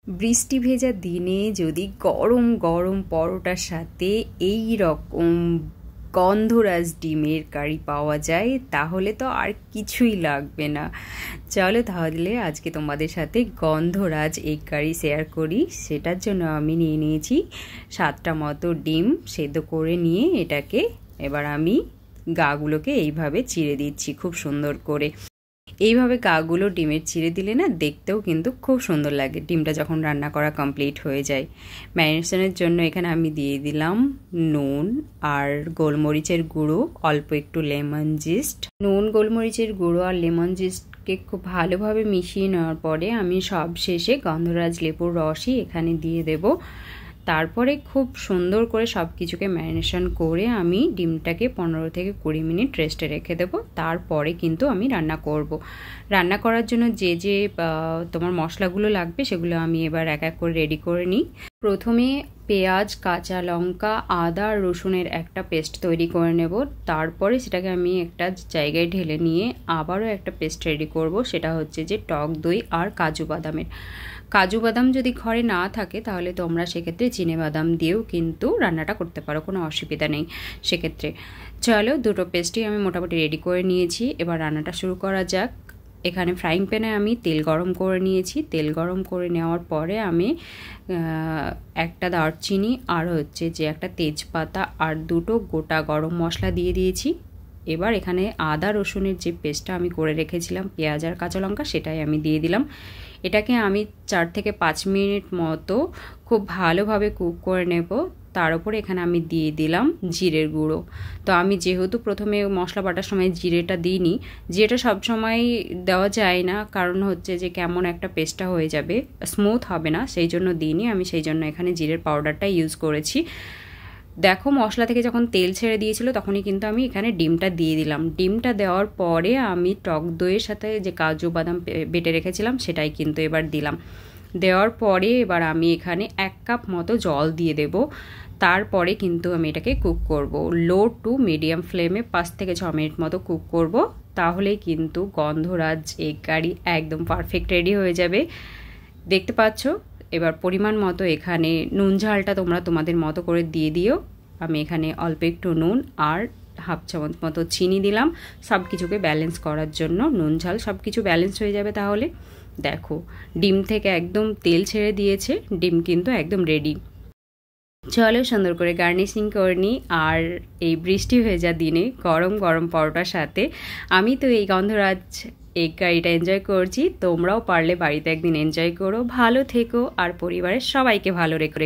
বৃষ্টি ভেজা দিনে যদি গরম গরম পরোটার সাথে এই রকম গন্ধরাজ ডিমের কারি পাওয়া যায় তাহলে তো আর কিছুই লাগবে না। চলো তাহলে আজকে তোমাদের সাথে গন্ধরাজ এগ কারি শেয়ার করি। সেটার জন্য আমি নিয়ে নিয়েছি 7টা মতো ডিম সেদ্ধ করে নিয়ে এটাকে এবার আমি গাগুলোকে এইভাবে চিড়ে দিচ্ছি খুব সুন্দর করে। এইভাবে গাগুলো ডিমের চিড়ে দিলে না দেখতেও কিন্তু খুব সুন্দর লাগে ডিমটা যখন রান্না করা কমপ্লিট হয়ে যায়। ম্যারিনেশনের জন্য এখানে আমি দিয়ে দিলাম নুন আর গোলমরিচের গুঁড়ো, অল্প একটু লেমন জিস্ট। নুন, গোলমরিচের গুঁড়ো আর লেমন জিস্টকে খুব ভালোভাবে মিশিয়ে নেওয়ার পরে আমি সব শেষে গন্ধরাজ লেবুর রসই এখানে দিয়ে দেব। তারপরে খুব সুন্দর করে সব কিছুকে ম্যারিনেশন করে আমি ডিমটাকে 15 থেকে 20 মিনিট রেস্টে রেখে দেবো। তারপরে কিন্তু আমি রান্না করব। রান্না করার জন্য যে যে তোমার মশলাগুলো লাগবে সেগুলো আমি এবার এক এক করে রেডি করে নিই। প্রথমে পেঁয়াজ, কাঁচা লঙ্কা, আদা আর রসুনের একটা পেস্ট তৈরি করে নেব। তারপরে সেটাকে আমি একটা জায়গায় ঢেলে নিয়ে আবারও একটা পেস্ট রেডি করব। সেটা হচ্ছে যে টক দই আর কাজু বাদামের। কাজু বাদাম যদি ঘরে না থাকে তাহলে তোমরা সেক্ষেত্রে চিনেবাদাম দিয়েও কিন্তু রান্নাটা করতে পারো, কোনো অসুবিধা নেই সেক্ষেত্রে। চলো, দুটো পেস্টই আমি মোটামুটি রেডি করে নিয়েছি। এবার রান্নাটা শুরু করা যাক। এখানে ফ্রাইং প্যানে আমি তেল গরম করে নিয়েছি। তেল গরম করে নেওয়ার পরে আমি একটা দারচিনি আর হচ্ছে যে একটা তেজপাতা আর দুটো গোটা গরম মশলা দিয়ে দিয়েছি। এবার এখানে আদা রসুনের যে পেস্টটা আমি করে রেখেছিলাম পেঁয়াজ আর কাঁচা লঙ্কা সেটাই আমি দিয়ে দিলাম। এটাকে আমি 4 থেকে 5 মিনিট মতো খুব ভালোভাবে কুক করে নেব। তার উপরে এখানে আমি দিয়ে দিলাম জিরের গুঁড়ো। তো আমি যেহেতু প্রথমে মশলা বাটার সময় জিরেটা দিইনি, জিরেটা সবসময় দেওয়া যায় না, কারণ হচ্ছে যে কেমন একটা পেস্টটা হয়ে যাবে, স্মুথ হবে না, সেই জন্য দিইনি আমি। সেই জন্য এখানে জিরের পাউডারটা ইউজ করেছি। দেখো, মশলা থেকে যখন তেল ছেড়ে দিয়েছিল তখনই কিন্তু আমি এখানে ডিমটা দিয়ে দিলাম। ডিমটা দেওয়ার পরে আমি টক দইয়ের সাথে যে কাজু বাদাম বেটে রেখেছিলাম সেটাই কিন্তু এবার দিলাম। দেওয়ার পরে এবার আমি এখানে 1 কাপ মতো জল দিয়ে দেব। তারপরে কিন্তু আমি এটাকে কুক করব লো টু মিডিয়াম ফ্লেমে 5 থেকে 6 মিনিট মতো কুক করব। তাহলেই কিন্তু গন্ধরাজ এগ কারি একদম পারফেক্ট রেডি হয়ে যাবে। দেখতে পাচ্ছ, এবার পরিমাণ মতো এখানে নুন ঝালটা তোমরা তোমাদের মতো করে দিয়ে দিও। আমি এখানে অল্প একটু নুন আর হাফ চামচ মতো চিনি দিলাম সব কিছুকে ব্যালেন্স করার জন্য। নুন ঝাল সব কিছু ব্যালেন্স হয়ে যাবে। তাহলে দেখো, ডিম থেকে একদম তেল ছেড়ে দিয়েছে, ডিম কিন্তু একদম রেডি। চলো সুন্দর করে গার্নিশিং করে নিই। আর এই বৃষ্টি ভেজা দিনে গরম গরম পরোটার সাথে আমি তো এই গন্ধরাজ এগ কারিটা এনজয় করছি। তোমরাও পারলে বাড়িতে একদিন এনজয় করো। ভালো থেকো আর পরিবারের সবাইকে ভালো রেখো।